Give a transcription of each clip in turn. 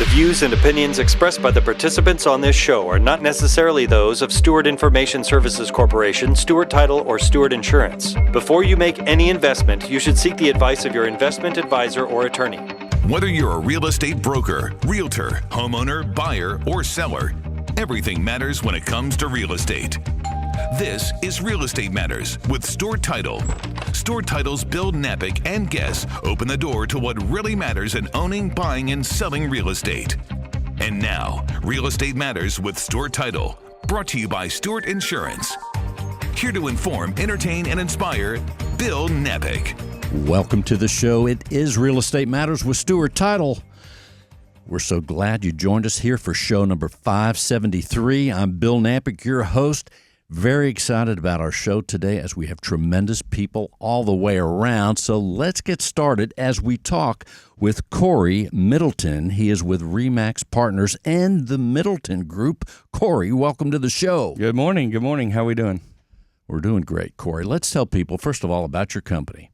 The views and opinions expressed by the participants on this show are not necessarily those of Stewart Information Services Corporation, Stewart Title, or Stewart Insurance. Before you make any investment, you should seek the advice of your investment advisor or attorney. Whether you're a real estate broker, realtor, homeowner, buyer, or seller, everything matters when it comes to real estate. This is Real Estate Matters with Stewart Title. Stewart Title's Bill Knapik and guests open the door to what really matters in owning, buying, and selling real estate. And now, Real Estate Matters with Stewart Title, brought to you by Stewart Insurance. Here to inform, entertain, and inspire, Bill Knapik. Welcome to the show. It is Real Estate Matters with Stewart Title. We're so glad you joined us here for show number 573. I'm Bill Knapik, your host. Very excited about our show today as we have tremendous people all the way around. So let's get started as we talk with Corey Middleton. He is with RE/MAX Partners and the Middleton Group. Corey, welcome to the show. Good morning. Good morning. How are we doing? We're doing great, Corey. Let's tell people, first of all, about your company.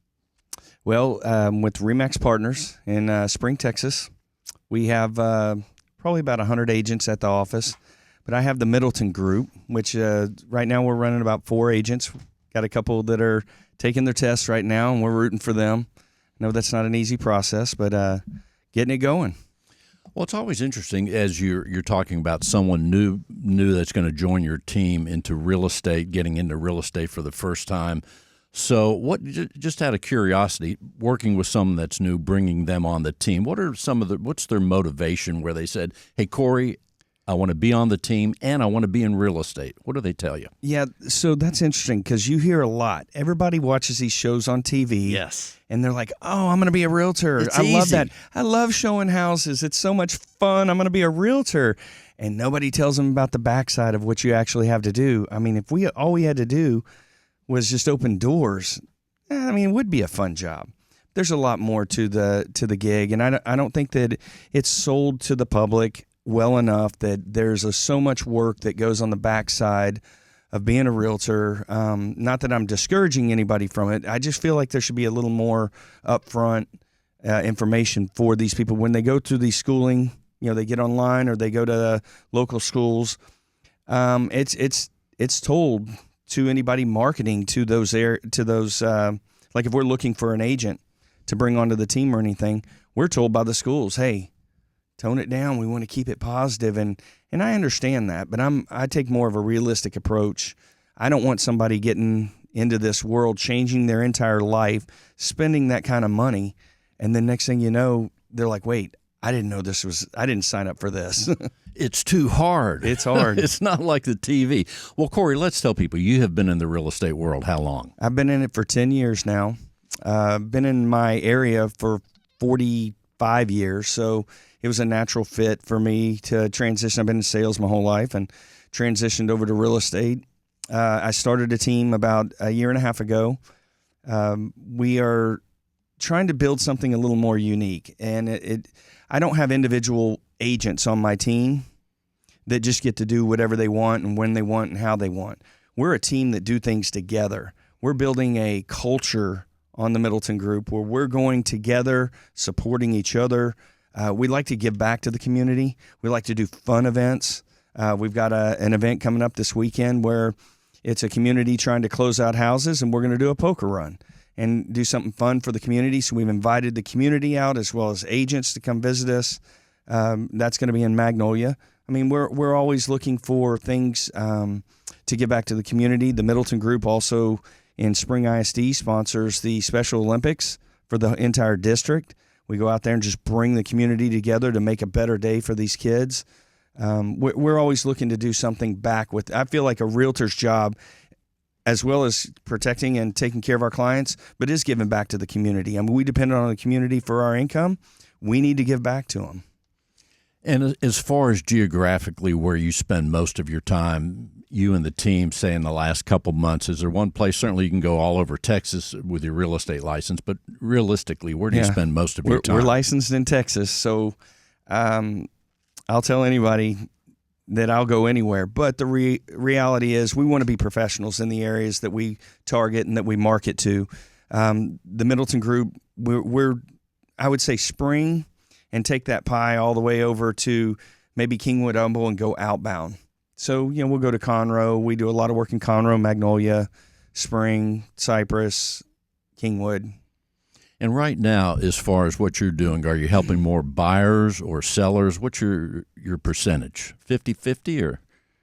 Well, with RE/MAX Partners in Spring, Texas, we have probably about 100 agents at the office. But I have the Middleton Group, which right now we're running about 4 agents. Got a couple that are taking their tests right now, and we're rooting for them. I know that's not an easy process, but getting it going. Well, it's always interesting as you're talking about someone new that's going to join your team into real estate, getting into real estate for the first time. So what, just out of curiosity, working with someone that's new, bringing them on the team, what's their motivation where they said, hey, Corey, I want to be on the team, and I want to be in real estate? What do they tell you? Yeah, so that's interesting because you hear a lot. Everybody watches these shows on TV. Yes. And they're like, oh, I'm going to be a realtor. It's I love easy. that. I love showing houses. It's so much fun. I'm going to be a realtor. And nobody tells them about the backside of what you actually have to do. I mean, if all we had to do was just open doors, it would be a fun job. There's a lot more to the gig, and I don't think that it's sold to the public well enough that there's so much work that goes on the backside of being a realtor. Not that I'm discouraging anybody from it. I just feel like there should be a little more upfront information for these people when they go through these schooling. They get online or they go to local schools. It's told to anybody marketing to those like if we're looking for an agent to bring onto the team or anything, we're told by the schools, hey, tone it down. We want to keep it positive. And I understand that, but I take more of a realistic approach. I don't want somebody getting into this world, changing their entire life, spending that kind of money. And then next thing you know, they're like, wait, I didn't sign up for this. It's too hard. It's hard. It's not like the TV. Well, Corey, let's tell people, you have been in the real estate world how long? I've been in it for 10 years now. I've been in my area for 45 years. So it was a natural fit for me to transition. I've been in sales my whole life and transitioned over to real estate. I started a team about a year and a half ago. We are trying to build something a little more unique. And I don't have individual agents on my team that just get to do whatever they want and when they want and how they want. We're a team that do things together. We're building a culture on the Middleton Group where we're going together, supporting each other. We like to give back to the community. We like to do fun events. We've got an event coming up this weekend where it's a community trying to close out houses, and we're going to do a poker run and do something fun for the community. So we've invited the community out as well as agents to come visit us. That's going to be in Magnolia. We're always looking for things to give back to the community. The Middleton Group also in Spring ISD sponsors the Special Olympics for the entire district. We go out there and just bring the community together to make a better day for these kids. We're always looking to do something back with. I feel like a realtor's job, as well as protecting and taking care of our clients, but is giving back to the community. We depend on the community for our income. We need to give back to them. And as far as geographically where you spend most of your time, you and the team, say in the last couple months, is there one place? Certainly you can go all over Texas with your real estate license, but realistically, where do you spend most of your time? We're licensed in Texas, so I'll tell anybody that I'll go anywhere. But the reality is we want to be professionals in the areas that we target and that we market to. The Middleton Group, we're I would say Spring and take that pie all the way over to maybe Kingwood Humble and go outbound. So, we'll go to Conroe. We do a lot of work in Conroe, Magnolia, Spring, Cypress, Kingwood. And right now, as far as what you're doing, are you helping more buyers or sellers? What's your percentage? 50-50 or?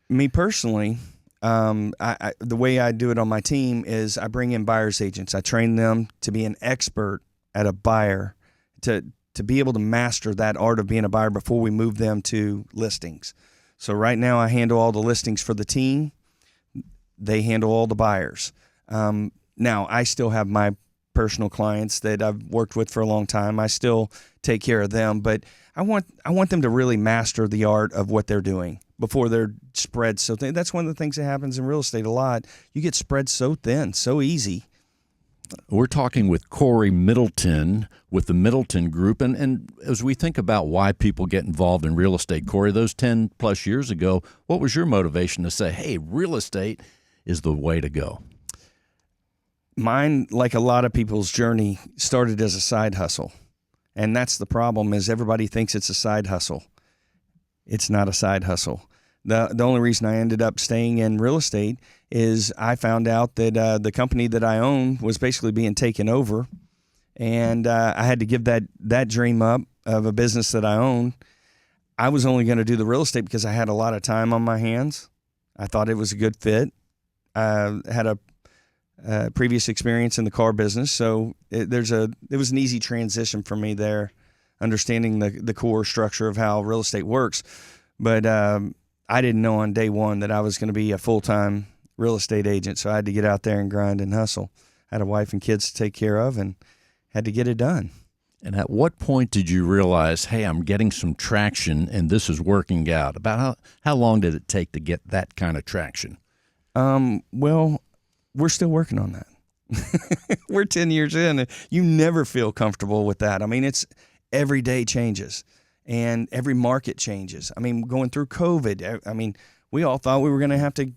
Me personally, the way I do it on my team is I bring in buyer's agents. I train them to be an expert at a buyer, to be able to master that art of being a buyer before we move them to listings. So right now I handle all the listings for the team. They handle all the buyers. Now I still have my personal clients that I've worked with for a long time. I still take care of them, but I want them to really master the art of what they're doing before they're spread so thin. That's one of the things that happens in real estate a lot. You get spread so thin, so easy. We're talking with Corey Middleton with the Middleton Group. And as we think about why people get involved in real estate, Corey, those 10 plus years ago, what was your motivation to say, hey, real estate is the way to go? Mine, like a lot of people's journey, started as a side hustle. And that's the problem, is everybody thinks it's a side hustle. It's not a side hustle. The only reason I ended up staying in real estate is I found out that the company that I own was basically being taken over, and I had to give that dream up of a business that I own. I was only going to do the real estate because I had a lot of time on my hands. I thought it was a good fit. I had a previous experience in the car business, so it was an easy transition for me there, understanding the core structure of how real estate works. But I didn't know on day one that I was going to be a full-time real estate agent, so I had to get out there and grind and hustle. I had a wife and kids to take care of and had to get it done. And at what point did you realize, hey, I'm getting some traction and this is working out? About how long did it take to get that kind of traction? Well, we're still working on that. We're 10 years in. You never feel comfortable with that. I mean, it's every day changes. And every market changes. I mean, going through COVID, I mean, we all thought we were going to have to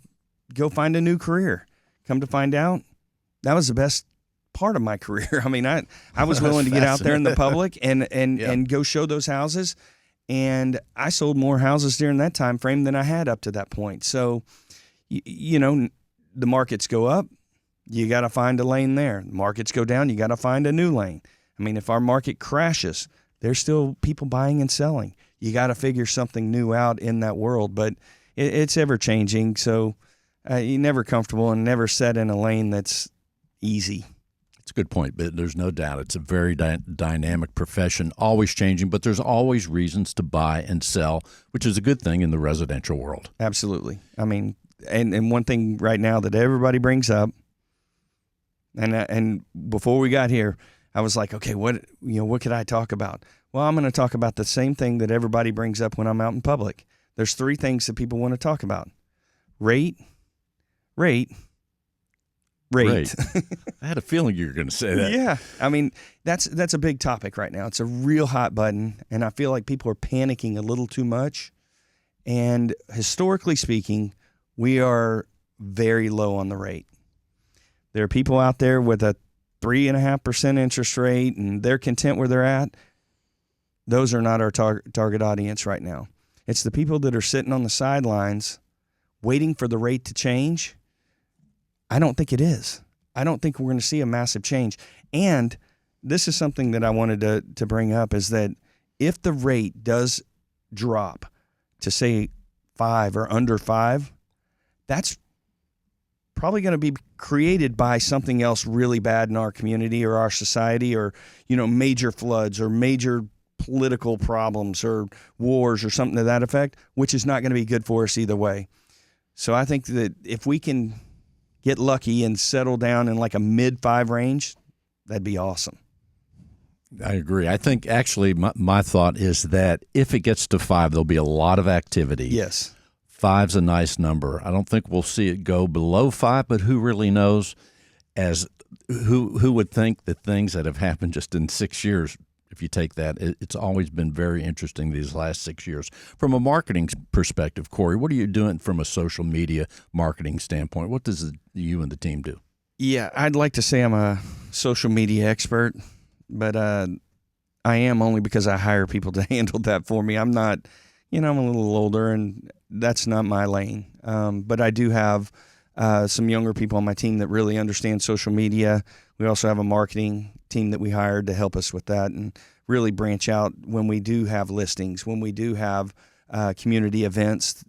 go find a new career. Come to find out, that was the best part of my career. I mean, I was willing to get out there in the public and go show those houses. And I sold more houses during that time frame than I had up to that point. So, the markets go up, you got to find a lane there. The markets go down, you got to find a new lane. I mean, if our market crashes, there's still people buying and selling. You got to figure something new out in that world, but it's ever changing. So you're never comfortable and never set in a lane that's easy. It's a good point, but there's no doubt it's a very dynamic profession, always changing, but there's always reasons to buy and sell, which is a good thing in the residential world. Absolutely. I mean, and one thing right now that everybody brings up, and before we got here, I was like, okay, what could I talk about? Well, I'm going to talk about the same thing that everybody brings up when I'm out in public. There's 3 things that people want to talk about: rate. I had a feeling you were going to say that. Yeah. I mean, that's a big topic right now. It's a real hot button, and I feel like people are panicking a little too much. And historically speaking, we are very low on the rate. There are people out there with a 3.5% interest rate, and they're content where they're at. Those are not our target audience right now. It's the people that are sitting on the sidelines waiting for the rate to change. I don't think it is. I don't think we're going to see a massive change. And this is something that I wanted to bring up, is that if the rate does drop to, say, 5 or under 5, that's probably going to be created by something else really bad in our community or our society, or, major floods or major political problems or wars or something to that effect, which is not going to be good for us either way. So I think that if we can get lucky and settle down in like a mid-5 range, that'd be awesome. I agree. I think actually my thought is that if it gets to 5, there'll be a lot of activity. Yes. 5's a nice number. I don't think we'll see it go below 5, but who really knows? As who would think that things that have happened just in 6 years, if you take that, it's always been very interesting these last 6 years. From a marketing perspective, Corey, what are you doing from a social media marketing standpoint? What does you and the team do? Yeah, I'd like to say I'm a social media expert, but I am, only because I hire people to handle that for me. I'm not, I'm a little older, and that's not my lane. But I do have some younger people on my team that really understand social media. We also have a marketing team that we hired to help us with that and really branch out when we do have listings, when we do have community events,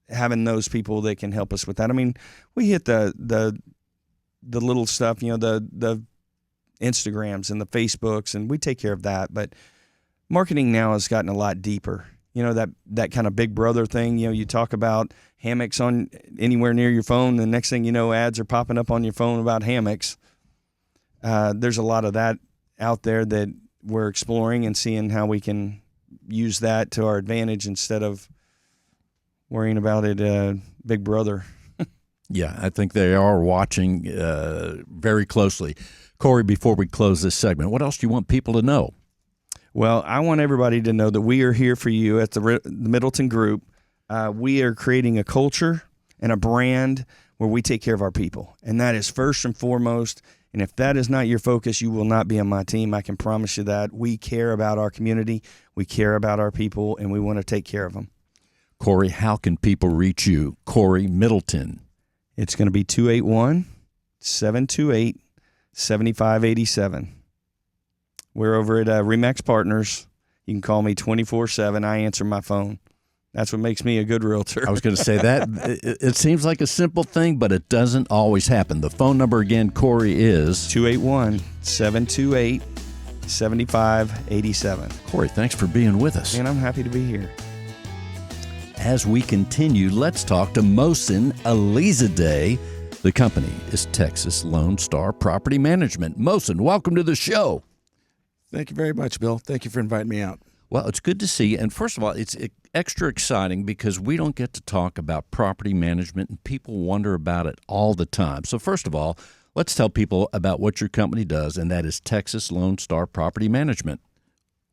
having those people that can help us with that. I mean, we hit the little stuff, the Instagrams and the Facebooks, and we take care of that. But marketing now has gotten a lot deeper. That kind of big brother thing. You talk about hammocks on anywhere near your phone. The next thing you know, ads are popping up on your phone about hammocks. There's a lot of that out there that we're exploring and seeing how we can use that to our advantage instead of worrying about it, big brother. Yeah, I think they are watching very closely. Corey, before we close this segment, what else do you want people to know? Well, I want everybody to know that we are here for you at the Middleton Group. We are creating a culture and a brand where we take care of our people, and that is first and foremost. And if that is not your focus, you will not be on my team. I can promise you that. We care about our community, we care about our people, and we want to take care of them. Corey, how can people reach you? Corey Middleton. It's going to be 281-728-7587. We're over at Remax Partners. You can call me 24/7. I answer my phone. That's what makes me a good realtor. I was going to say that. It seems like a simple thing, but it doesn't always happen. The phone number again, Corey, is 281-728-7587. Corey, thanks for being with us. And I'm happy to be here. As we continue, let's talk to Mohsen Alizadeh. The company is Texas Lone Star Property Management. Mohsen, welcome to the show. Thank you very much, Bill. Thank you for inviting me out. Well, it's good to see you. And first of all, it's extra exciting because we don't get to talk about property management, and people wonder about it all the time. So first of all, let's tell people about what your company does, and that is Texas Lone Star Property Management.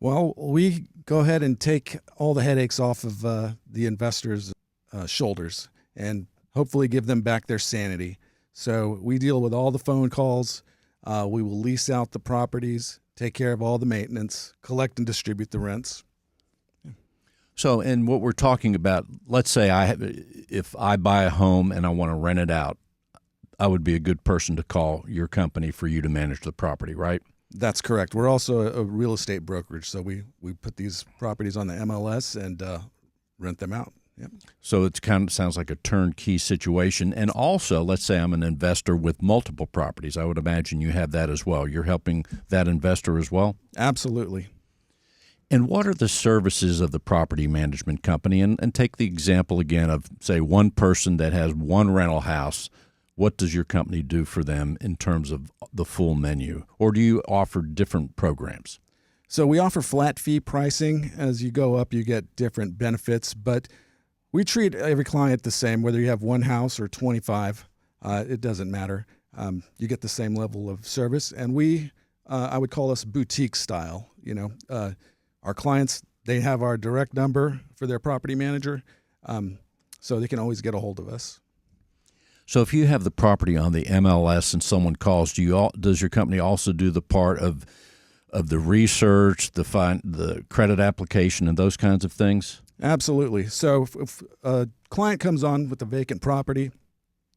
Well, we go ahead and take all the headaches off of the investors' shoulders and hopefully give them back their sanity. So we deal with all the phone calls. We will lease out the properties, take care of all the maintenance, collect and distribute the rents. So, and what we're talking about, let's say if I buy a home and I want to rent it out, I would be a good person to call your company for you to manage the property, right? That's correct. We're also a real estate brokerage, so we put these properties on the MLS and rent them out. Yep. So it kind of sounds like a turnkey situation. And also, let's say I'm an investor with multiple properties. I would imagine you have that as well. You're helping that investor as well? Absolutely. And what are the services of the property management company? And take the example again of, say, one person that has one rental house. What does your company do for them in terms of the full menu? Or do you offer different programs? So we offer flat fee pricing. As you go up, you get different benefits, but we treat every client the same, whether you have one house or 25. It doesn't matter. You get the same level of service, and I would call us boutique style. Our clients, they have our direct number for their property manager, so they can always get a hold of us. So if you have the property on the MLS and someone calls, does your company also do the part of the research, the credit application, and those kinds of things? Absolutely. So if a client comes on with a vacant property,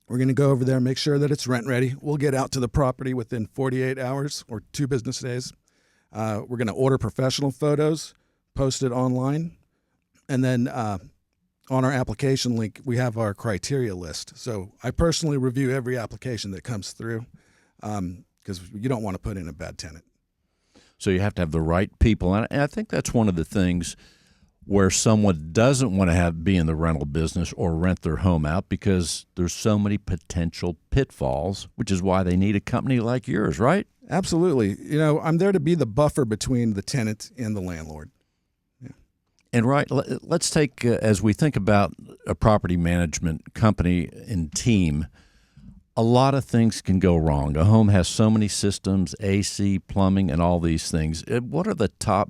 we're going to go over there and make sure that it's rent ready. We'll get out to the property within 48 hours or 2 business days. We're going to order professional photos, post it online, and then on our application link, we have our criteria list. So I personally review every application that comes through because you don't want to put in a bad tenant. So you have to have the right people. And I think that's one of the things where someone doesn't want to be in the rental business or rent their home out because there's so many potential pitfalls, which is why they need a company like yours, right? Absolutely. I'm there to be the buffer between the tenant and the landlord. Yeah. And right, let's take, as we think about a property management company and team, a lot of things can go wrong. A home has so many systems, AC, plumbing, and all these things. What are the top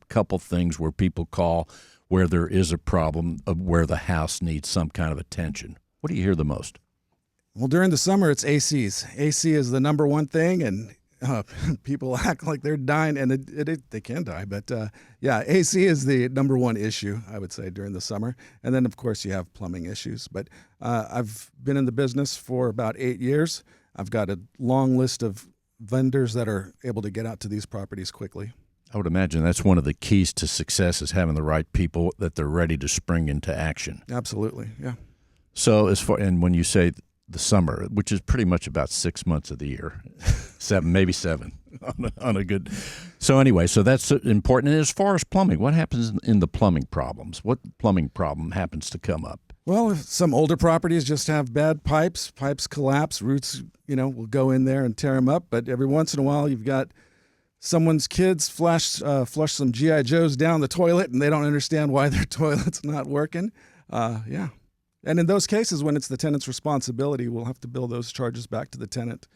couple things where people call where there is a problem, where the house needs some kind of attention? What do you hear the most? Well, during the summer, it's ACs. AC is the number one thing, and people act like they're dying, and they can die. But yeah, AC is the number one issue, I would say, during the summer. And then, of course, you have plumbing issues. But I've been in the business for about 8 years. I've got a long list of vendors that are able to get out to these properties quickly. I would imagine that's one of the keys to success is having the right people that they're ready to spring into action. Absolutely, yeah. So and when you say the summer, which is pretty much about 6 months of the year, maybe seven on a good. So anyway, so that's important. And as far as plumbing, what happens in the plumbing problems? What plumbing problem happens to come up? Well, some older properties just have bad pipes. Pipes collapse. Roots, will go in there and tear them up. But every once in a while, you've got someone's kids flush some G.I. Joes down the toilet, and they don't understand why their toilet's not working. Yeah. And in those cases, when it's the tenant's responsibility, we'll have to bill those charges back to the tenant.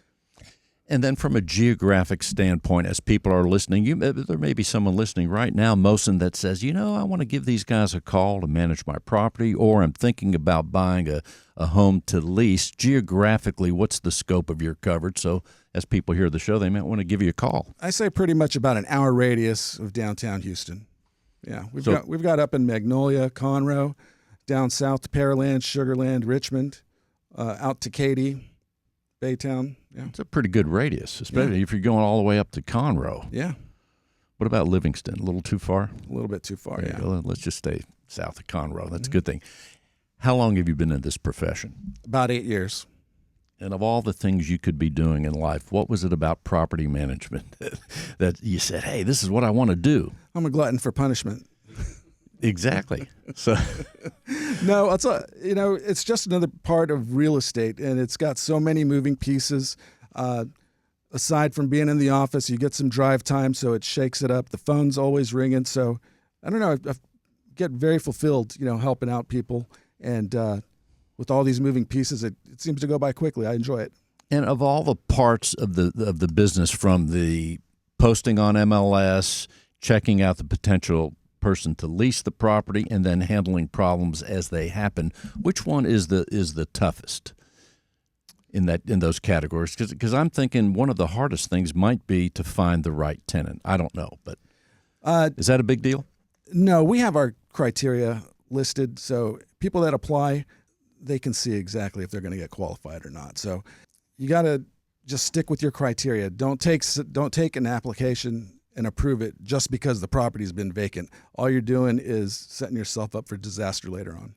And then from a geographic standpoint, as people are listening, there may be someone listening right now, Mosin, that says, I want to give these guys a call to manage my property, or I'm thinking about buying a home to lease. Geographically, what's the scope of your coverage? So as people hear the show, they might want to give you a call. I say pretty much about an hour radius of downtown Houston. Yeah, we've got up in Magnolia, Conroe, down south to Pearland, Sugarland, Richmond, out to Katy, Baytown. Yeah. It's a pretty good radius, especially if you're going all the way up to Conroe. Yeah. What about Livingston? A little too far? A little bit too far, yeah. Well, let's just stay south of Conroe. That's a good thing. How long have you been in this profession? About 8 years. And of all the things you could be doing in life, what was it about property management that you said, hey, this is what I want to do? I'm a glutton for punishment. Exactly. So, no, it's just another part of real estate, and it's got so many moving pieces. Aside from being in the office, you get some drive time, so it shakes it up. The phone's always ringing, so I don't know. I get very fulfilled, helping out people, and with all these moving pieces, it seems to go by quickly. I enjoy it. And of all the parts of the business, from the posting on MLS, checking out the potential person to lease the property, and then handling problems as they happen, which one is the toughest in those categories? Because I'm thinking one of the hardest things might be to find the right tenant. I don't know, but is that a big deal? No, we have our criteria listed, so people that apply, they can see exactly if they're going to get qualified or not. So you got to just stick with your criteria. Don't take an application and approve it just because the property's been vacant. All you're doing is setting yourself up for disaster later on.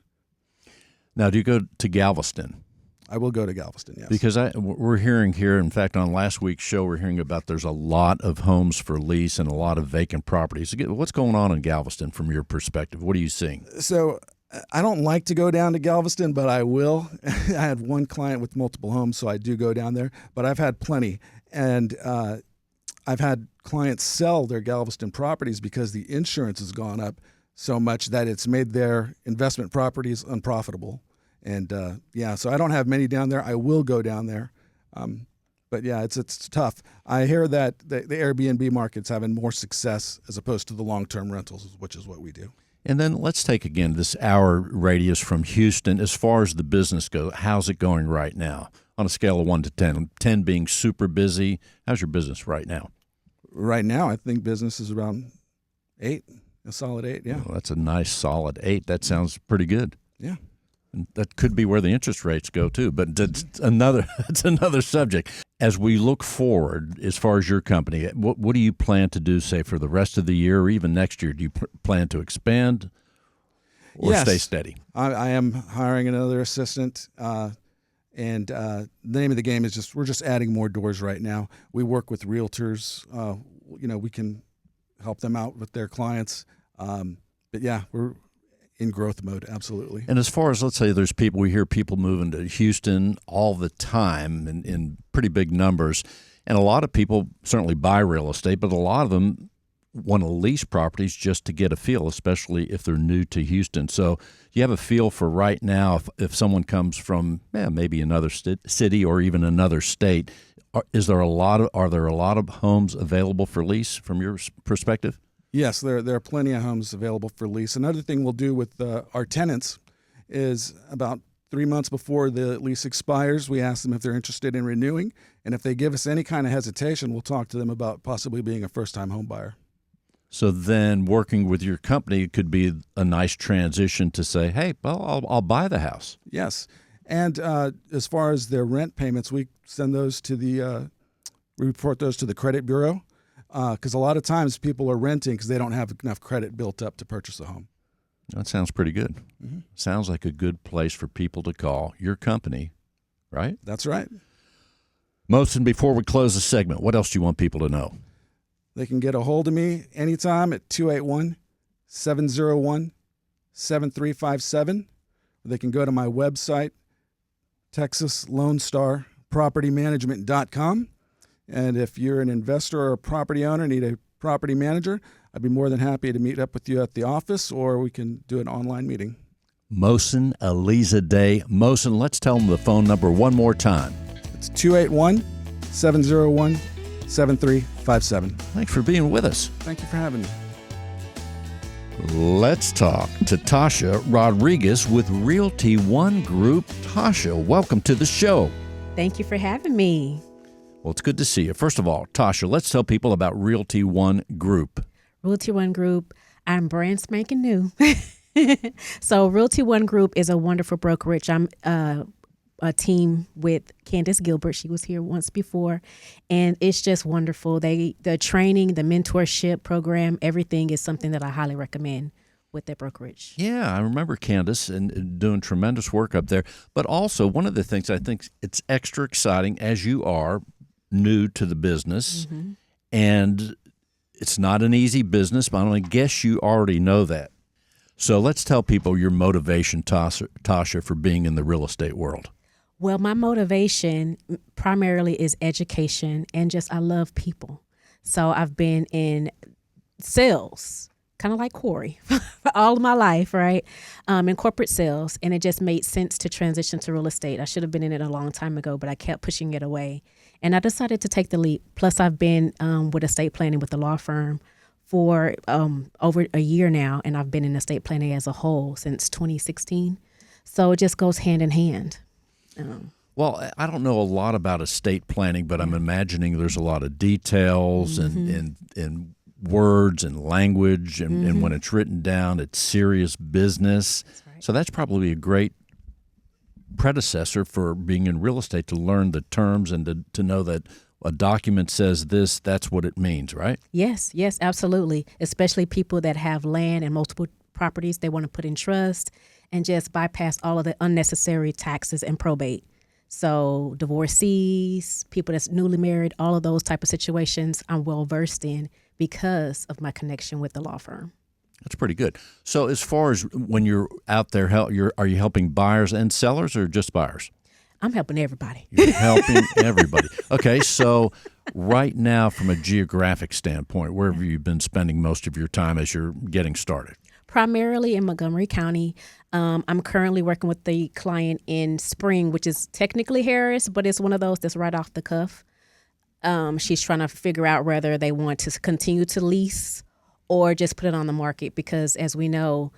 Now, do you go to Galveston? I will go to Galveston, yes. Because we're hearing here, in fact, on last week's show, we're hearing about there's a lot of homes for lease and a lot of vacant properties. What's going on in Galveston from your perspective? What are you seeing? So I don't like to go down to Galveston, but I will. I had one client with multiple homes, so I do go down there. But I've had plenty. And I've had clients sell their Galveston properties because the insurance has gone up so much that it's made their investment properties unprofitable. And so I don't have many down there. I will go down there. But yeah, it's tough. I hear that the Airbnb market's having more success as opposed to the long-term rentals, which is what we do. And then let's take, again, this hour radius from Houston. As far as the business goes, how's it going right now on a scale of 1 to 10? 10 being super busy. How's your business right now? Right now, I think business is around 8, a solid 8, yeah. Well, that's a nice solid 8. That sounds pretty good. Yeah. And that could be where the interest rates go too, but it's another subject. As we look forward, as far as your company, what do you plan to do, say, for the rest of the year or even next year? Do you plan to expand or stay steady? I am hiring another assistant, and the name of the game is we're just adding more doors right now. We work with realtors. We can help them out with their clients. But yeah, we're in growth mode, absolutely. And as far as, let's say, we hear people moving to Houston all the time in pretty big numbers, and a lot of people certainly buy real estate, but a lot of them want to lease properties just to get a feel, especially if they're new to Houston. So you have a feel for right now if someone comes from maybe another city or even another state. Are there a lot of homes available for lease from your perspective? Yes, there are plenty of homes available for lease. Another thing we'll do with our tenants is about 3 months before the lease expires, we ask them if they're interested in renewing. And if they give us any kind of hesitation, we'll talk to them about possibly being a first-time home buyer. So then working with your company could be a nice transition to say, hey, well, I'll buy the house. Yes. And as far as their rent payments, we send those to we report those to the credit bureau, because a lot of times people are renting because they don't have enough credit built up to purchase a home. That sounds pretty good. Mm-hmm. Sounds like a good place for people to call your company, right? That's right. Mosin, before we close the segment, what else do you want people to know? They can get a hold of me anytime at 281-701-7357. They can go to my website, TexasLoneStarPropertyManagement.com. And if you're an investor or a property owner, need a property manager, I'd be more than happy to meet up with you at the office, or we can do an online meeting. Mosin Elizadeh. Mosin, let's tell them the phone number one more time. It's 281-701-7357. Thanks for being with us. Thank you for having me. Let's talk to Tasha Rodriguez with Realty One Group. Tasha, welcome to the show. Thank you for having me. Well, it's good to see you. First of all, Tasha, let's tell people about Realty One Group. Realty One Group, I'm brand spanking new. So Realty One Group is a wonderful brokerage. I'm a team with Candace Gilbert. She was here once before, and it's just wonderful. The training, the mentorship program, everything is something that I highly recommend with their brokerage. Yeah, I remember Candace and doing tremendous work up there. But also, one of the things I think it's extra exciting as you are new to the business, mm-hmm. and it's not an easy business, but I guess you already know that. So let's tell people your motivation, Tasha, for being in the real estate world. Well, my motivation primarily is education and just I love people. So I've been in sales, kind of like Corey, for all of my life, right? In corporate sales, and it just made sense to transition to real estate. I should have been in it a long time ago, but I kept pushing it away. And I decided to take the leap. Plus, I've been with estate planning with the law firm for over a year now, and I've been in estate planning as a whole since 2016. So it just goes hand in hand. Well, I don't know a lot about estate planning, but I'm imagining there's a lot of details mm-hmm. and words and language, and, mm-hmm. and when it's written down, it's serious business. That's right. So that's probably a great predecessor for being in real estate, to learn the terms and to know that a document says this, that's what it means, right? Yes, absolutely. Especially people that have land and multiple properties they want to put in trust and just bypass all of the unnecessary taxes and probate. So divorcees, people that's newly married, all of those type of situations I'm well versed in because of my connection with the law firm. That's pretty good. So as far as when you're out there, are you helping buyers and sellers or just buyers? I'm helping everybody. You're helping everybody. Okay, so right now from a geographic standpoint, where have you been spending most of your time as you're getting started? Primarily in Montgomery County. I'm currently working with the client in Spring, which is technically Harris, but it's one of those that's right off the cuff. She's trying to figure out whether they want to continue to lease or just put it on the market, because as we know,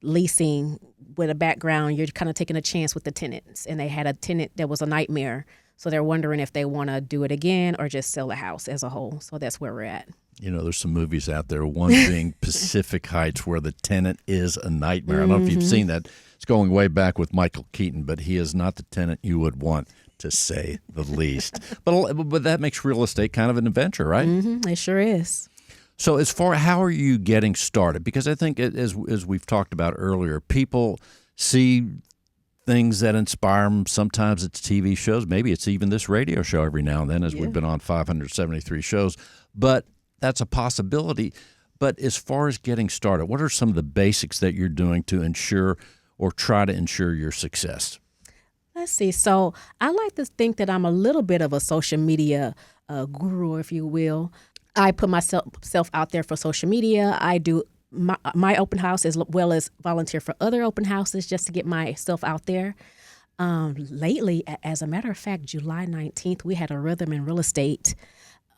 leasing with a background, you're kind of taking a chance with the tenants, and they had a tenant that was a nightmare. So they're wondering if they want to do it again or just sell the house as a whole. So that's where we're at. You know, there's some movies out there, one being Pacific Heights, where the tenant is a nightmare. Mm-hmm. I don't know if you've seen that. It's going way back with Michael Keaton, but he is not the tenant you would want, to say the least. But that makes real estate kind of an adventure, right? Mm-hmm. It sure is. So as far as how are you getting started? Because I think as we've talked about earlier, people see things that inspire them. Sometimes it's TV shows. Maybe it's even this radio show every now and then, as we've been on 573 shows. But that's a possibility. But as far as getting started, what are some of the basics that you're doing to ensure or try to ensure your success? Let's see. So I like to think that I'm a little bit of a social media guru, if you will. I put myself out there for social media. I do my open house as well as volunteer for other open houses just to get myself out there. Lately, as a matter of fact, July 19th, we had a Rhythm and Real Estate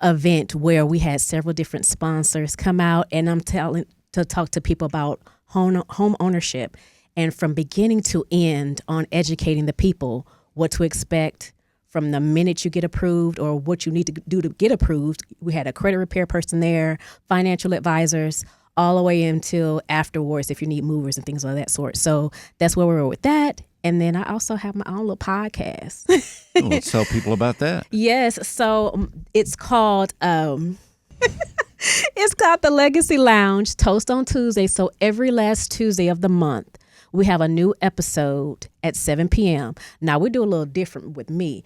event where we had several different sponsors come out, and I'm telling to talk to people about home ownership. and from beginning to end on educating the people what to expect from the minute you get approved or what you need to do to get approved. We had a credit repair person there, financial advisors, all the way until afterwards if you need movers and things of that sort. So that's where we were with that. And then I also have my own little podcast. Well, let's tell people about that. Yes. So it's called it's called The Legacy Lounge, Toast on Tuesday. So every last Tuesday of the month, we have a new episode at 7 p.m. Now, we do a little different with me.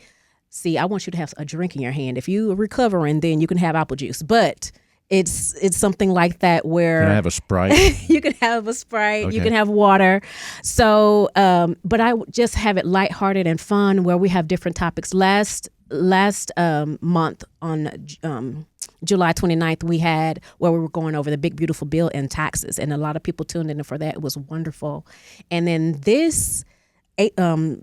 See, I want you to have a drink in your hand. If you're recovering, then you can have apple juice. But it's something like that where... Can I have a Sprite? You can have a Sprite. Okay. You can have water. So, but I just have it lighthearted and fun where we have different topics. Last month on July 29th, we had where we were going over the big, beautiful bill and taxes. And a lot of people tuned in for that. It was wonderful. And then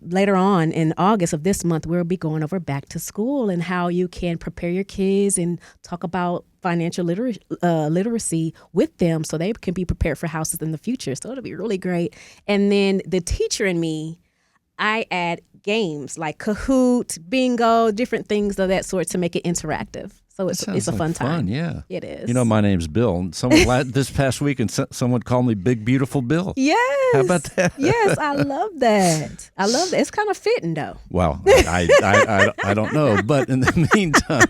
later on in August of this month, we'll be going over back to school and how you can prepare your kids and talk about financial literacy with them so they can be prepared for houses in the future. So it'll be really great. And then the teacher in me, I add games like Kahoot, bingo, different things of that sort to make it interactive. So it's a fun time. Yeah, it is. You know, my name's Bill. And someone this past week, and someone called me Big Beautiful Bill. Yes. How about that? Yes, I love that. I love that. It's kind of fitting, though. Well, I don't know, but in the meantime,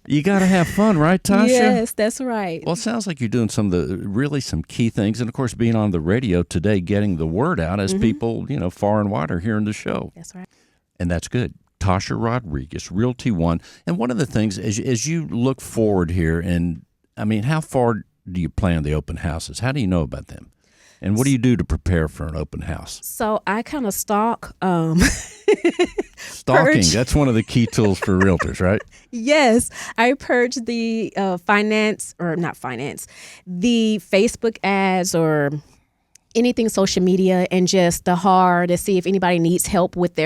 you got to have fun, right, Tasha? Yes, that's right. Well, it sounds like you're doing some key things, and of course, being on the radio today, getting the word out as people, far and wide are hearing the show. That's right. And that's good. Tasha Rodriguez, Realty One. And one of the things, as you look forward here, and I mean, how far do you plan the open houses? How do you know about them? And what do you do to prepare for an open house? So I kind of stalk. Stalking, that's one of the key tools for realtors, right? Yes. I purge the the Facebook ads or anything social media and just the hard to see if anybody needs help with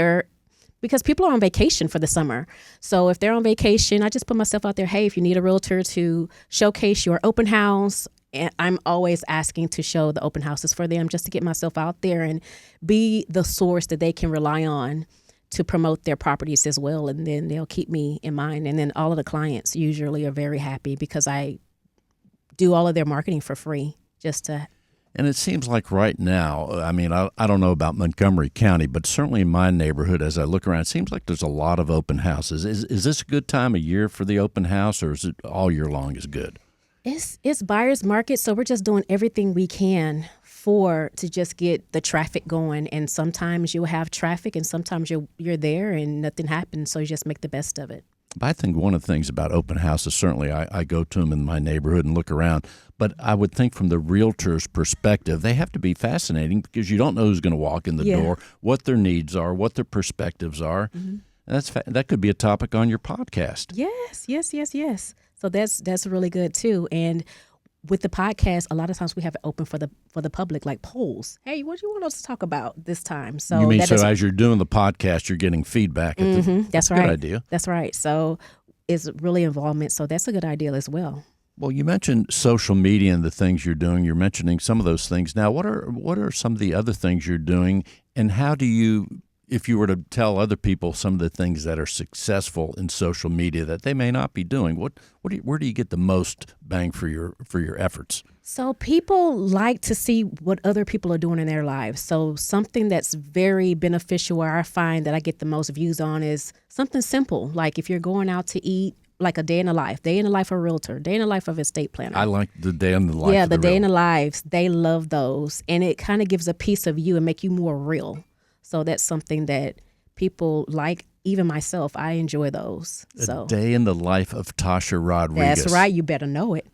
because people are on vacation for the summer. So if they're on vacation, I just put myself out there, hey, if you need a realtor to showcase your open house, and I'm always asking to show the open houses for them just to get myself out there and be the source that they can rely on to promote their properties as well. And then they'll keep me in mind. And then all of the clients usually are very happy because I do all of their marketing for free just to... And it seems like right now, I mean, I don't know about Montgomery County, but certainly in my neighborhood, as I look around, it seems like there's a lot of open houses. Is this a good time of year for the open house, or is it all year long is good? It's buyer's market, so we're just doing everything we can to just get the traffic going. And sometimes you'll have traffic, and sometimes you're there and nothing happens, so you just make the best of it. I think one of the things about open houses, certainly I go to them in my neighborhood and look around, but I would think from the realtor's perspective, they have to be fascinating because you don't know who's going to walk in the door, what their needs are, what their perspectives are. Mm-hmm. And that could be a topic on your podcast. Yes. So that's really good too. And with the podcast, a lot of times we have it open for the public, like polls. Hey, what do you want us to talk about this time? So you mean as you're doing the podcast, you're getting feedback? That's right. Good idea. That's right. So it's really involvement. So that's a good idea as well. Well, you mentioned social media and the things you're doing. You're mentioning some of those things. Now, what are some of the other things you're doing, and how do you, if you were to tell other people some of the things that are successful in social media that they may not be doing, where do you get the most bang for your efforts? So people like to see what other people are doing in their lives. So something that's very beneficial, where I find that I get the most views on, is something simple, like if you're going out to eat, like a day in the life of a realtor, day in the life of a estate planner. I like the day in the life. Yeah, the day in the lives. They love those, and it kind of gives a piece of you and make you more real. So that's something that people like. Even myself, I enjoy those. A day in the life of Tasha Rodriguez. That's right. You better know it.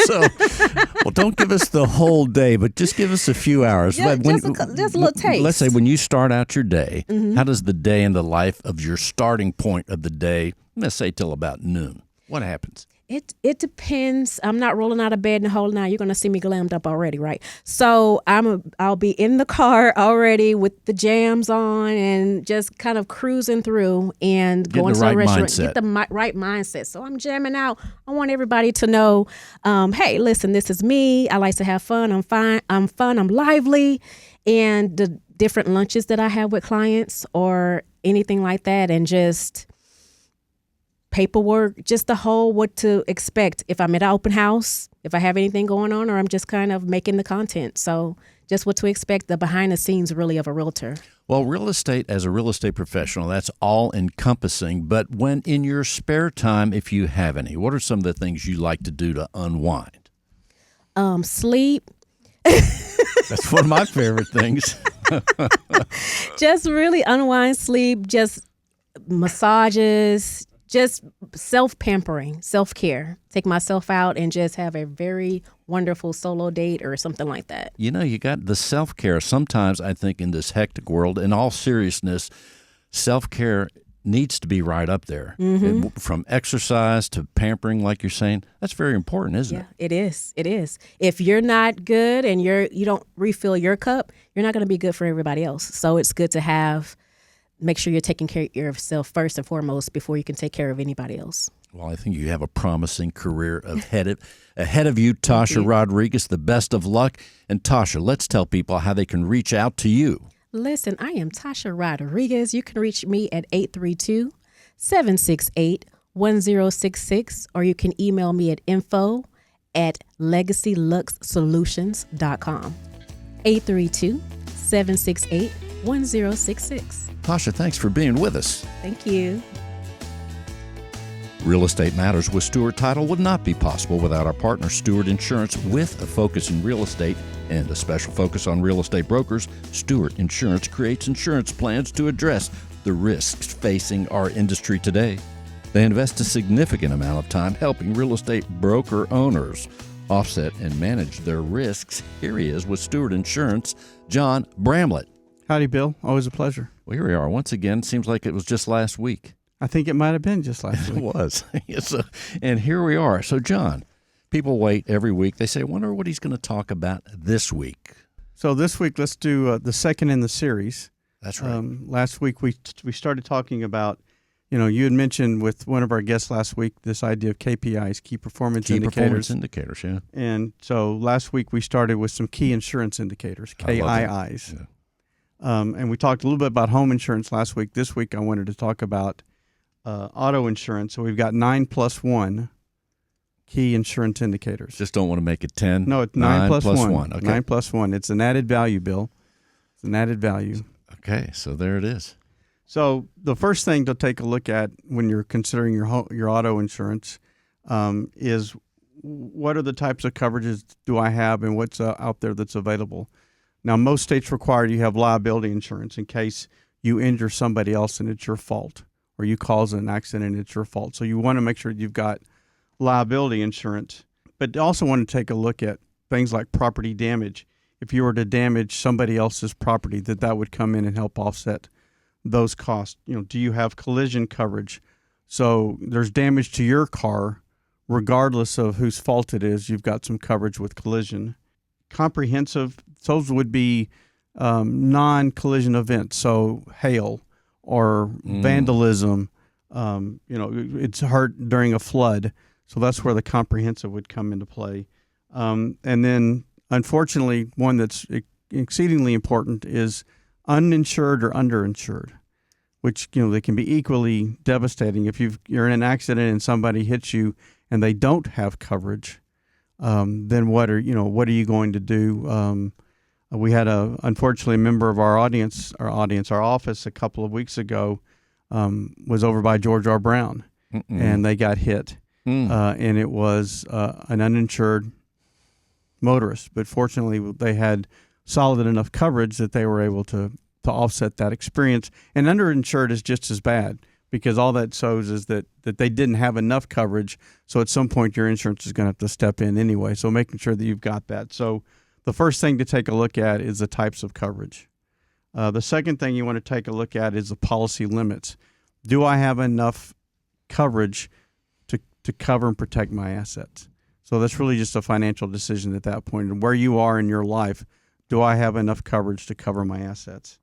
Well, don't give us the whole day, but just give us a few hours. Just a little taste. Let's say when you start out your day, how does the day in the life of your starting point of the day, let's say till about noon, what happens? It depends. I'm not rolling out of bed in the whole night. You're gonna see me glammed up already, right? So I'll be in the car already with the jams on and just kind of cruising through and going to the restaurant. Get the right mindset. So I'm jamming out. I want everybody to know, hey, listen, this is me. I like to have fun. I'm fine. I'm fun. I'm lively, and the different lunches that I have with clients or anything like that, and just paperwork, just the whole what to expect if I'm at an open house, if I have anything going on, or I'm just kind of making the content. So just what to expect, the behind the scenes really of a realtor. Well, real estate, as a real estate professional, that's all encompassing. But when in your spare time, if you have any, what are some of the things you like to do to unwind? Sleep. That's one of my favorite things. Just really unwind, sleep, just massages, just self-pampering, self-care. Take myself out and just have a very wonderful solo date or something like that. You know, you got the self-care. Sometimes I think in this hectic world, in all seriousness, self-care needs to be right up there. Mm-hmm. From exercise to pampering, like you're saying, that's very important, isn't it? Yeah, it is. It is. If you're not good and you don't refill your cup, you're not going to be good for everybody else. So it's good to make sure you're taking care of yourself first and foremost before you can take care of anybody else. Well, I think you have a promising career ahead of you, Tasha Rodriguez. The best of luck. And Tasha, let's tell people how they can reach out to you. Listen, I am Tasha Rodriguez. You can reach me at 832-768-1066, or you can email me at info@legacyluxsolutions.com. 832-768-1066. Tasha, thanks for being with us. Thank you. Real Estate Matters with Stewart Title would not be possible without our partner Stewart Insurance. With a focus in real estate and a special focus on real estate brokers, Stewart Insurance creates insurance plans to address the risks facing our industry today. They invest a significant amount of time helping real estate broker owners offset and manage their risks. Here he is with Stewart Insurance, John Bramlett. Howdy, Bill. Always a pleasure. Well, here we are once again. Seems like it was just last week. I think it might have been just last week. It was. So, and here we are. So, John, people wait every week. They say, I wonder what he's going to talk about this week. So this week, let's do the second in the series. That's right. Last week, we started talking about, you had mentioned with one of our guests last week this idea of KPIs, key performance indicators. Key performance indicators, yeah. And so last week, we started with some key insurance indicators, KIIs. Yeah. And we talked a little bit about home insurance last week. This week, I wanted to talk about auto insurance. So we've got 9+1 key insurance indicators. Just don't want to make it 10. No, it's 9+1. Okay. 9+1. It's an added value, Bill. It's an added value. Okay, so there it is. So the first thing to take a look at when you're considering your auto insurance is what are the types of coverages do I have and what's out there that's available. Now, most states require you have liability insurance in case you injure somebody else and it's your fault, or you cause an accident and it's your fault. So you want to make sure you've got liability insurance, but also want to take a look at things like property damage. If you were to damage somebody else's property, that would come in and help offset those costs. Do you have collision coverage? So there's damage to your car, regardless of whose fault it is, you've got some coverage with collision. Comprehensive, those would be non-collision events, so hail or vandalism. It's hurt during a flood, so that's where the comprehensive would come into play. And then, unfortunately, one that's exceedingly important is uninsured or underinsured, which they can be equally devastating. If you're in an accident and somebody hits you and they don't have coverage, then what are you going to do? We had unfortunately a member of our office a couple of weeks ago was over by George R. Brown, and they got hit, and it was an uninsured motorist. But fortunately, they had solid enough coverage that they were able to offset that experience. And underinsured is just as bad, because all that shows is that they didn't have enough coverage. So at some point, your insurance is going to have to step in anyway. So making sure that you've got that. So the first thing to take a look at is the types of coverage. The second thing you want to take a look at is the policy limits. Do I have enough coverage to cover and protect my assets. So that's really just a financial decision at that point. And where you are in your life, do I have enough coverage to cover my assets?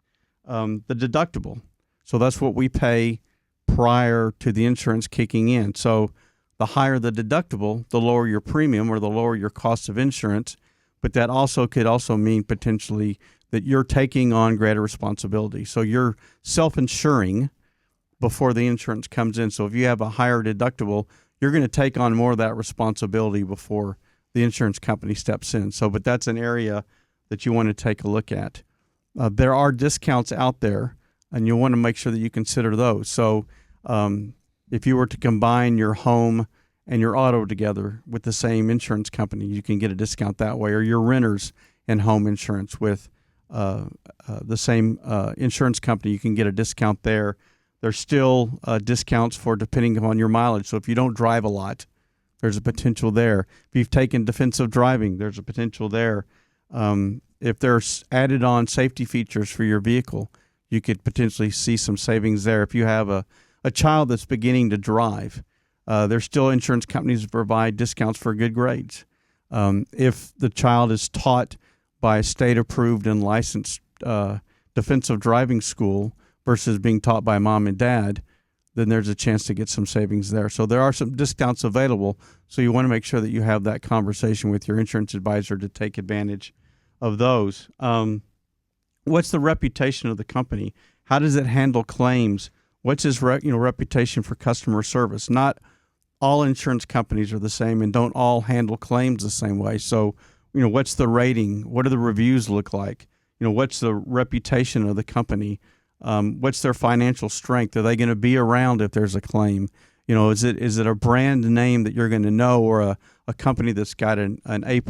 The deductible. So that's what we pay prior to the insurance kicking in. So the higher the deductible, the lower your premium or the lower your cost of insurance. But that also could also mean potentially that you're taking on greater responsibility. So you're self-insuring before the insurance comes in. So if you have a higher deductible, you're going to take on more of that responsibility before the insurance company steps in. So, but that's an area that you want to take a look at. There are discounts out there, and you want to make sure that you consider those. So if you were to combine your home and your auto together with the same insurance company, you can get a discount that way, or your renters and home insurance with the same insurance company, you can get a discount there. There's still discounts for depending upon your mileage. So if you don't drive a lot, there's a potential there. If you've taken defensive driving, there's a potential there. If there's added on safety features for your vehicle, you could potentially see some savings there. If you have a child that's beginning to drive, there's still insurance companies that provide discounts for good grades. If the child is taught by a state-approved and licensed defensive driving school versus being taught by mom and dad, then there's a chance to get some savings there. So there are some discounts available. So you want to make sure that you have that conversation with your insurance advisor to take advantage of those. What's the reputation of the company? How does it handle claims? What's its reputation for customer service? Not all insurance companies are the same and don't all handle claims the same way. So, what's the rating? What do the reviews look like? What's the reputation of the company? What's their financial strength? Are they going to be around if there's a claim? Is it a brand name that you're going to know, or a company that's got an A+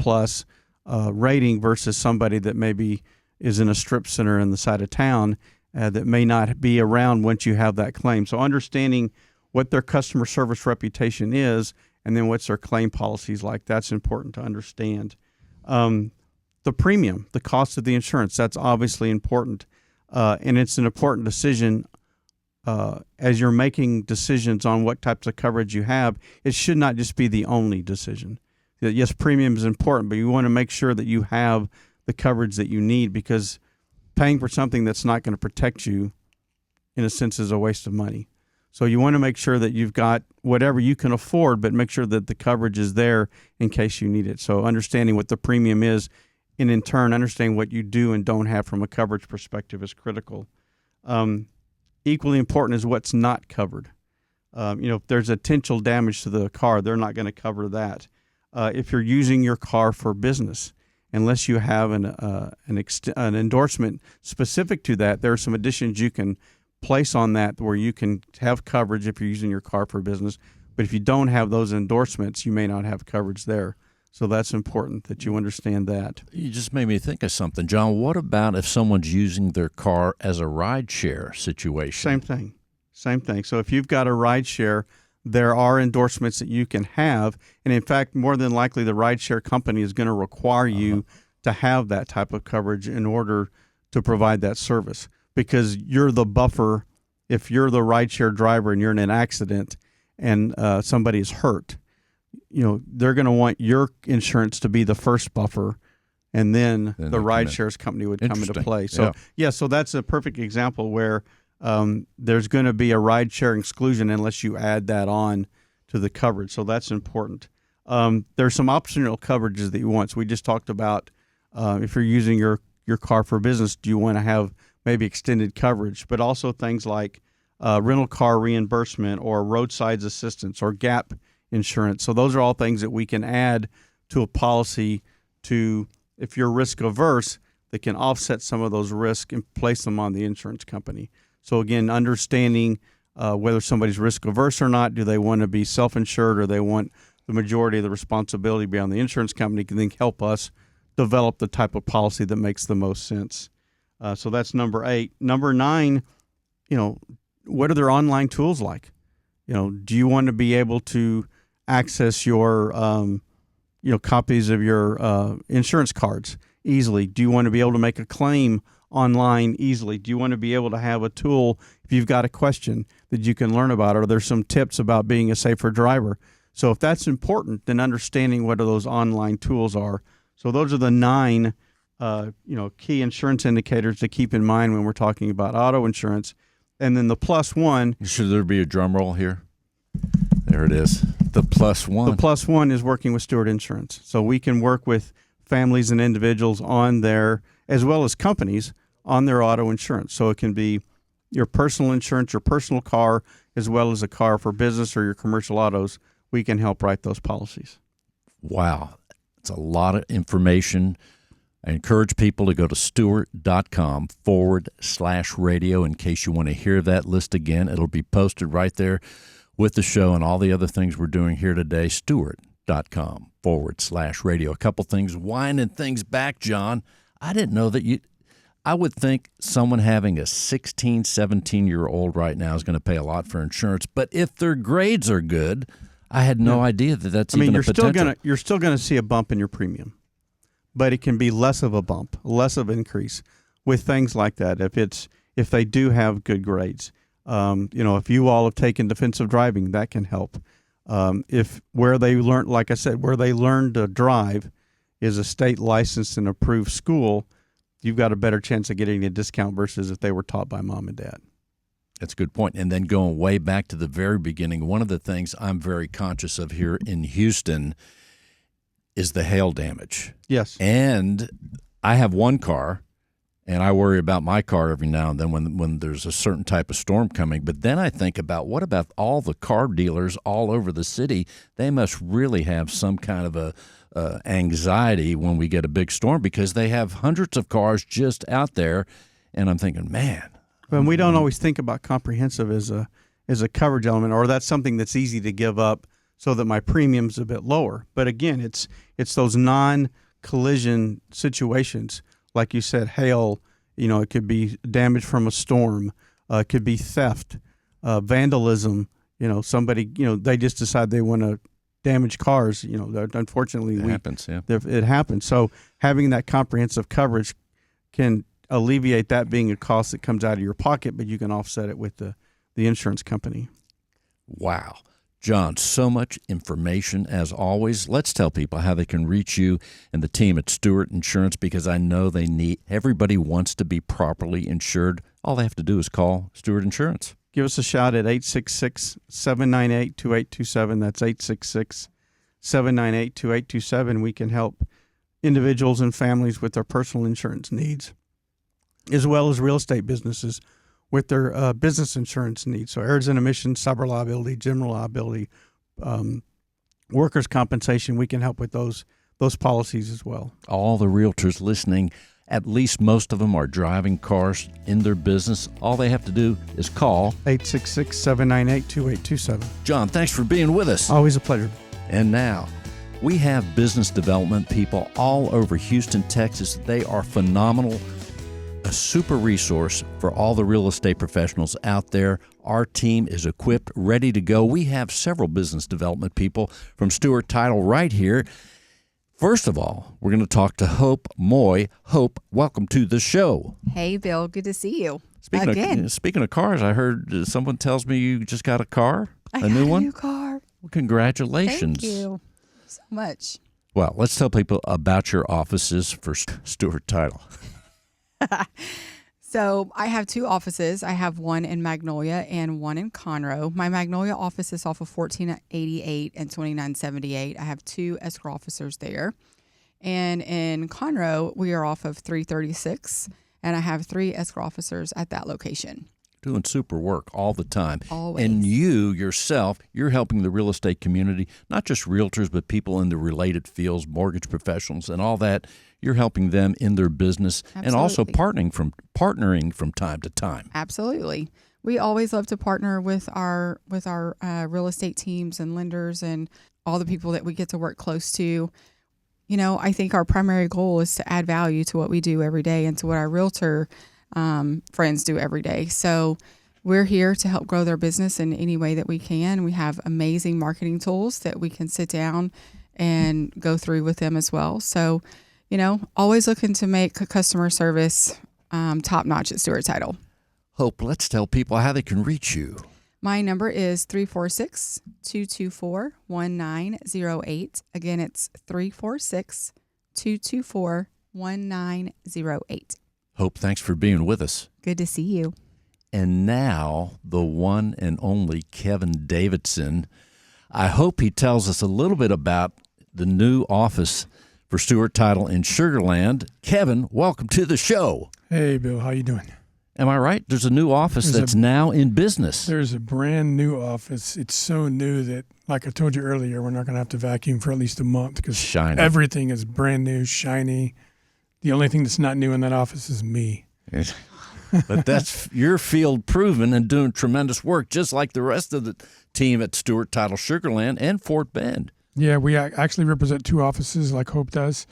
rating versus somebody that maybe is in a strip center in the side of town that may not be around once you have that claim? So understanding what their customer service reputation is, and then what's their claim policies like, that's important to understand. The premium, the cost of the insurance, that's obviously important. And it's an important decision as you're making decisions on what types of coverage you have. It should not just be the only decision. Yes, premium is important, but you want to make sure that you have the coverage that you need, because paying for something that's not going to protect you, in a sense, is a waste of money. So you want to make sure that you've got whatever you can afford, but make sure that the coverage is there in case you need it. So understanding what the premium is, and in turn, understanding what you do and don't have from a coverage perspective is critical. Equally important is what's not covered. If there's potential damage to the car, they're not going to cover that. If you're using your car for business, unless you have an endorsement specific to that, there are some additions you can place on that where you can have coverage if you're using your car for business. But if you don't have those endorsements, you may not have coverage there. So that's important that you understand that. You just made me think of something, John. What about if someone's using their car as a ride share situation? Same thing. So if you've got a ride share, there are endorsements that you can have. And in fact, more than likely, the ride share company is going to require you to have that type of coverage in order to provide that service, because you're the buffer. If you're the ride share driver and you're in an accident and somebody is hurt, they're going to want your insurance to be the first buffer, and then the ride shares company would come into play. So so that's a perfect example where there's going to be a ride share exclusion unless you add that on to the coverage. So that's important. There's some optional coverages that you want. So we just talked about if you're using your car for business, do you want to have maybe extended coverage, but also things like rental car reimbursement or roadside assistance or gap insurance. So those are all things that we can add to a policy to, if you're risk averse, that can offset some of those risks and place them on the insurance company. So again, understanding whether somebody's risk averse or not, do they want to be self-insured or they want the majority of the responsibility to be on the insurance company, can then help us develop the type of policy that makes the most sense. So that's number 8. Number 9, what are their online tools like? Do you want to be able to access your, copies of your insurance cards easily? Do you want to be able to make a claim online easily? Do you want to be able to have a tool if you've got a question that you can learn about? Or there's some tips about being a safer driver? So if that's important, then understanding what those online tools are. So those are the 9 key insurance indicators to keep in mind when we're talking about auto insurance. And then the +1. Should there be a drum roll here? There it is. The +1. The +1 is working with Stewart Insurance. So we can work with families and individuals on their, as well as companies, on their auto insurance. So it can be your personal insurance, your personal car, as well as a car for business or your commercial autos. We can help write those policies. Wow. It's a lot of information. I encourage people to go to stewart.com/radio in case you want to hear that list again. It'll be posted right there with the show and all the other things we're doing here today. Stewart.com/radio. A couple things, winding things back, John. I didn't know that I would think someone having a 16, 17-year-old right now is going to pay a lot for insurance. But if their grades are good, I had no idea that that's even a potential. You're still going to see a bump in your premium, but it can be less of a bump, less of an increase with things like that. If they do have good grades, if you all have taken defensive driving, that can help. If where they learn, like I said, where they learn to drive is a state licensed and approved school, you've got a better chance of getting a discount versus if they were taught by mom and dad. That's a good point. And then going way back to the very beginning, one of the things I'm very conscious of here in Houston is the hail damage. Yes. And I have one car, and I worry about my car every now and then when there's a certain type of storm coming. But then I think about, what about all the car dealers all over the city? They must really have some kind of a anxiety when we get a big storm, because they have hundreds of cars just out there. And I'm thinking, man. And we don't always think about comprehensive as a coverage element, or that's something that's easy to give up so that my premium's a bit lower. But again, it's those non-collision situations, like you said, hail. It could be damage from a storm. It could be theft, vandalism. Somebody, they just decide they want to damage cars. Unfortunately, it happens. Yeah, it happens. So having that comprehensive coverage can alleviate that being a cost that comes out of your pocket, but you can offset it with the insurance company. Wow. John, so much information as always. Let's tell people how they can reach you and the team at Stewart Insurance, because I know everybody wants to be properly insured. All they have to do is call Stewart Insurance. Give us a shout at 866-798-2827. That's 866-798-2827. We can help individuals and families with their personal insurance needs, as well as real estate businesses with their business insurance needs. So errors and omissions, cyber liability, general liability, workers' compensation, we can help with those policies as well. All the realtors listening, at least most of them are driving cars in their business. All they have to do is call 866-798-2827. John, thanks for being with us. Always a pleasure. And now, we have business development people all over Houston, Texas. They are phenomenal. A super resource for all the real estate professionals out there. Our team is equipped, ready to go. We have several business development people from Stewart Title right here. First of all, we're going to talk to Hope Moy. Hope, welcome to the show. Hey, Bill. Good to see you. Speaking of cars, I heard someone tells me you just got a car, a new one. A new car. Well, congratulations. Thank you so much. Well, let's tell people about your offices for Stewart Title. So I have 2 offices. I have one in Magnolia and one in Conroe. My Magnolia office is off of 1488 and 2978. I have 2 escrow officers there. And in Conroe, we are off of 336, and I have 3 escrow officers at that location. Doing super work all the time. Always. And you yourself, you're helping the real estate community, not just realtors, but people in the related fields, mortgage professionals and all that. You're helping them in their business. Absolutely. And also partnering from time to time. Absolutely. We always love to partner with our real estate teams and lenders and all the people that we get to work close to. I think our primary goal is to add value to what we do every day and to what our realtor friends do every day. So we're here to help grow their business in any way that we can. We have amazing marketing tools that we can sit down and go through with them as well. So, always looking to make customer service top notch at Stewart Title. Hope, let's tell people how they can reach you. My number is 346-224-1908. Again, it's 346-224-1908. Hope, thanks for being with us. Good to see you. And now, the one and only Kevin Davidson. I hope he tells us a little bit about the new office for Stewart Title in Sugar Land. Kevin, welcome to the show. Hey, Bill, how you doing? Am I right? There's a new office that's now in business. There's a brand new office. It's so new that, like I told you earlier, we're not going to have to vacuum for at least a month because everything is brand new, shiny. The only thing that's not new in that office is me. But that's your field proven and doing tremendous work, just like the rest of the team at Stewart Title Sugar Land and Fort Bend. Yeah, we actually represent two offices like Hope does.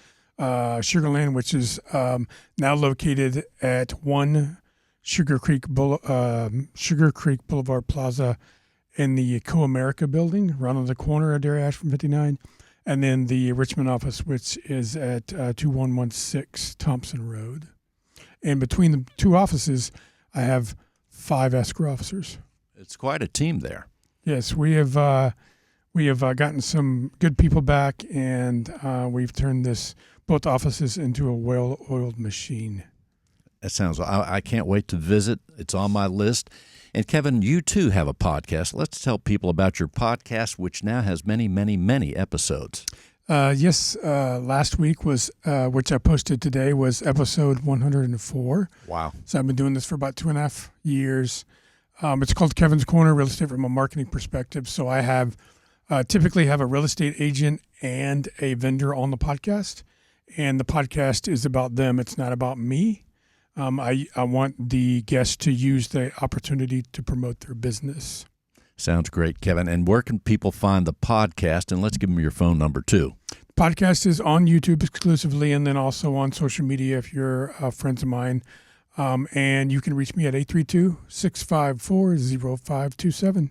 Sugar Land, which is now located at 1 Sugar Creek Boulevard Plaza in the Co-America building, right on the corner of Dairy Ash from 59. And then the Richmond office, which is at 2116 Thompson Road. And between the two offices, I have 5 escrow officers. It's quite a team there. Yes, we have gotten some good people back, and we've turned both offices into a well-oiled machine. That sounds. I can't wait to visit. It's on my list. And Kevin, you too have a podcast. Let's tell people about your podcast, which now has many, many, many episodes. Yes, last week was, which I posted today, was episode 104. Wow. So I've been doing this for about 2.5 years. It's called Kevin's Corner, Real Estate from a Marketing Perspective. So I have typically have a real estate agent and a vendor on the podcast. And the podcast is about them. It's not about me. I want the guests to use the opportunity to promote their business. Sounds great, Kevin. And where can people find the podcast? And let's give them your phone number, too. The podcast is on YouTube exclusively and then also on social media if you're friends of mine. And you can reach me at 832-654-0527.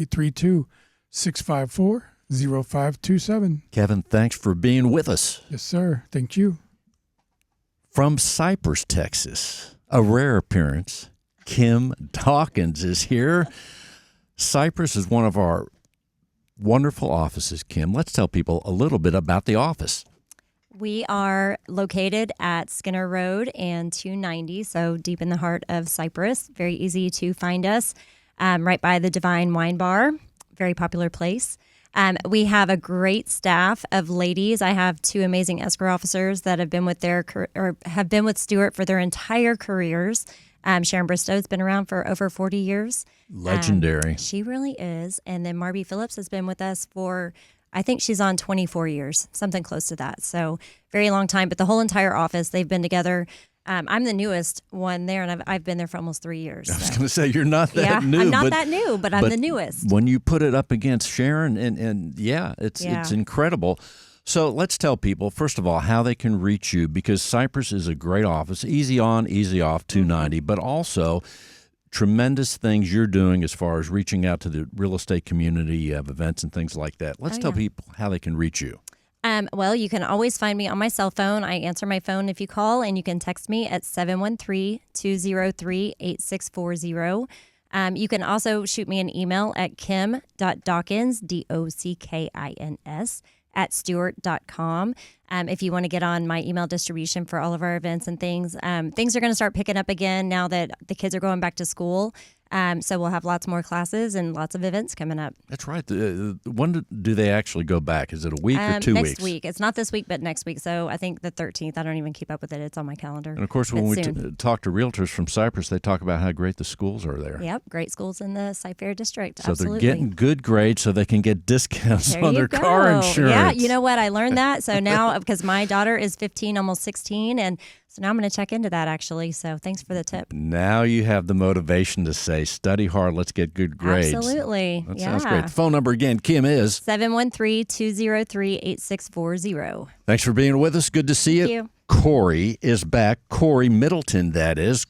832-654-0527. Kevin, thanks for being with us. Yes, sir. Thank you. From Cypress, Texas, a rare appearance, Kim Dawkins is here. Cypress is one of our wonderful offices. Kim, let's tell people a little bit about the office. We are located at Skinner Road and 290, so deep in the heart of Cypress. Very easy to find us, right by the Divine Wine Bar. Very popular place. We have a great staff of ladies. I have 2 amazing escrow officers that have been with have been with Stewart for their entire careers. Sharon Bristow's been around for over 40 years. Legendary. She really is. And then Marby Phillips has been with us for, I think she's on 24 years, something close to that. So very long time. But the whole entire office, they've been together. I'm the newest one there, and I've been there for almost 3 years. I was going to say, you're not that new. I'm not that new, but I'm the newest. When you put it up against Sharon, and it's incredible. So let's tell people, first of all, how they can reach you, because Cypress is a great office, easy on, easy off, 290, but also tremendous things you're doing as far as reaching out to the real estate community. You have events and things like that. Let's tell people how they can reach you. Well, you can always find me on my cell phone. I answer my phone if you call, and you can text me at 713-203-8640. You can also shoot me an email at kim.dawkins, DOCKINS, at stewart.com. If you want to get on my email distribution for all of our events and things. Things are going to start picking up again now that the kids are going back to school. So we'll have lots more classes and lots of events coming up. That's right. When do they actually go back? Is it a week or 2 weeks? Next week. It's not this week, but next week. So I think the 13th. I don't even keep up with it. It's on my calendar. And, of course, when we talk to realtors from Cypress, they talk about how great the schools are there. Yep, great schools in the Cy-Fair district. So Absolutely. they're getting good grades so they can get discounts on their car insurance. Yeah, you know what? I learned that. So now, because my daughter is 15, almost 16, and so now I'm going to check into that, actually. So thanks for the tip. Now you have the motivation to say, study hard, let's get good grades. Absolutely. That sounds great. The phone number again, Kim, is 713-203-8640. Thanks for being with us. Good to see you. Thank you. Corey is back. Corey Middleton, that is.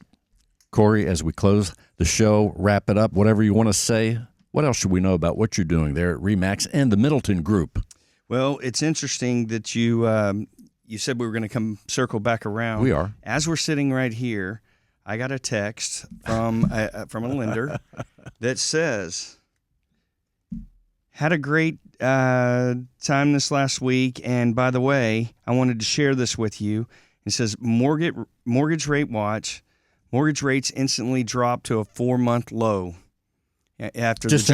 Corey, as we close the show, wrap it up, whatever you want to say, what else should we know about what you're doing there at RE/MAX and the Middleton Group? Well, it's interesting that you said we were going to come circle back around. We are. As we're sitting right here, I got a text from a lender that says, had a great time this last week. And by the way, I wanted to share this with you. It says, mortgage rate watch. Mortgage rates instantly dropped to a 4-month low after Just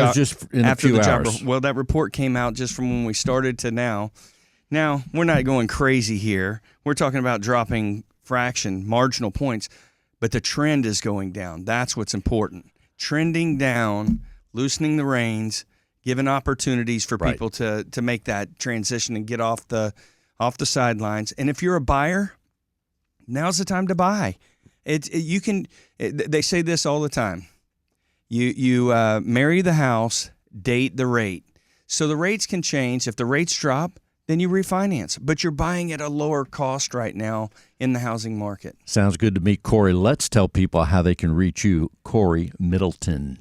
in a few hours. Well, that report came out just from when we started to now. Now, we're not going crazy here. We're talking about dropping marginal points, but the trend is going down. That's what's important. Trending down, loosening the reins, giving opportunities for people to make that transition and get off the sidelines. And if you're a buyer, now's the time to buy. They say this all the time. You marry the house, date the rate. So the rates can change. If the rates drop, then you refinance. But you're buying at a lower cost right now in the housing market. Sounds good to me, Corey. Let's tell people how they can reach you, Corey Middleton.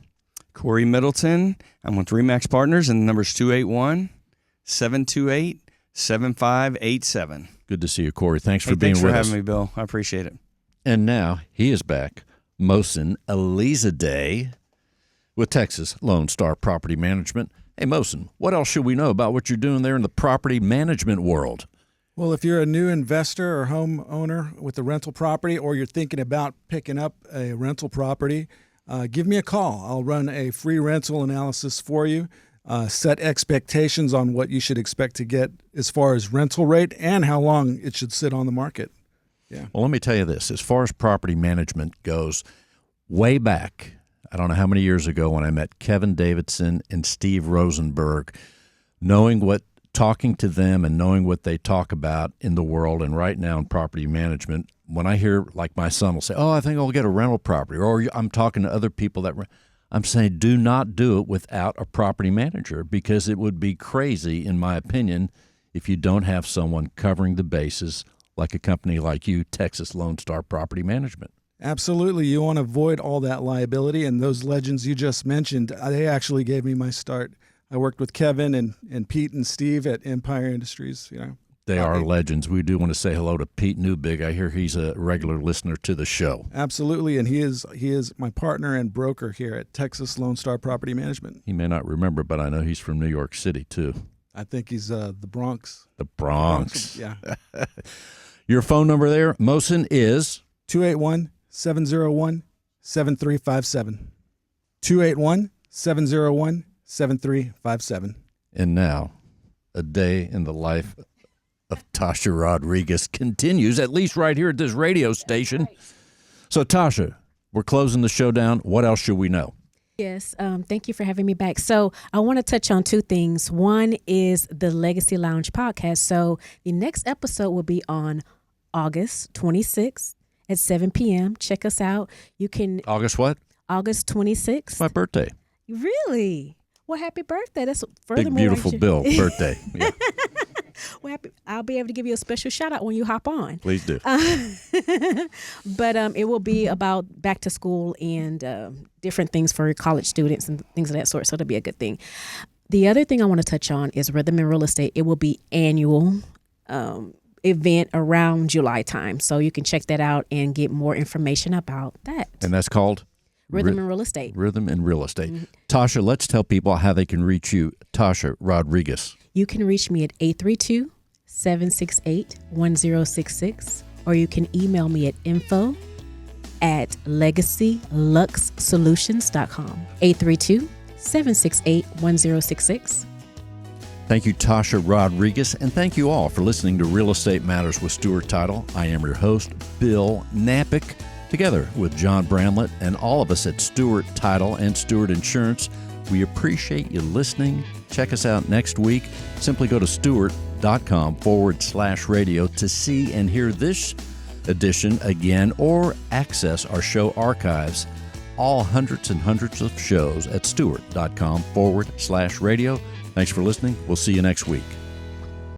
Corey Middleton. I'm with RE/MAX Partners, and the number's 281-728-7587. Good to see you, Corey. Thanks for being with us. Thanks for having me, Bill. I appreciate it. And now he is back, Mohsen Elizadeh with Texas Lone Star Property Management. Hey, Mohsen, what else should we know about what you're doing there in the property management world? Well, if you're a new investor or homeowner with a rental property, or you're thinking about picking up a rental property, give me a call. I'll run a free rental analysis for you, set expectations on what you should expect to get as far as rental rate and how long it should sit on the market. Yeah. Well, let me tell you this. As far as property management goes, way back, I don't know how many years ago when I met Kevin Davidson and Steve Rosenberg, talking to them and knowing what they talk about in the world and right now in property management, when I hear, like my son will say, oh, I think I'll get a rental property, or I'm talking to other people I'm saying do not do it without a property manager, because it would be crazy, in my opinion, if you don't have someone covering the bases like a company like you, Texas Lone Star Property Management. Absolutely. You want to avoid all that liability, and those legends you just mentioned, they actually gave me my start. I worked with Kevin and Pete and Steve at Empire Industries. They are legends. We do want to say hello to Pete Newbig. I hear he's a regular listener to the show. Absolutely, and he is my partner and broker here at Texas Lone Star Property Management. He may not remember, but I know he's from New York City, too. I think he's the Bronx. The Bronx. Yeah. Your phone number there, Mohsen, is? 281-701-7357. 281-701-7357. And now, a day in the life of Tasha Rodriguez continues, at least right here at this radio station. So, Tasha, we're closing the show down. What else should we know? Yes, thank you for having me back. So I want to touch on two things. One is the Legacy Lounge podcast. So the next episode will be on August 26th at 7 p.m. Check us out. You can... August what? August 26th. My birthday. Really? Well, happy birthday. That's Big, beautiful Bill birthday. Yeah. Well, I'll be able to give you a special shout out when you hop on. Please do. But it will be about back to school and different things for college students and things of that sort. So it'll be a good thing. The other thing I want to touch on is Rhythm and Real Estate. It will be annual event around July time. So you can check that out and get more information about that. And that's called? Rhythm and Real Estate. Rhythm and Real Estate. Mm-hmm. Tasha, let's tell people how they can reach you. Tasha Rodriguez. You can reach me at 832-768-1066, or you can email me at info@legacyluxsolutions.com. 832-768-1066. Thank you, Tasha Rodriguez, and thank you all for listening to Real Estate Matters with Stuart Title. I am your host, Bill Knapik, together with John Bramlett and all of us at Stuart Title and Stuart Insurance. We appreciate you listening. Check us out next week. Simply go to stewart.com/radio to see and hear this edition again, or access our show archives. All hundreds and hundreds of shows at stewart.com/radio. Thanks for listening. We'll see you next week.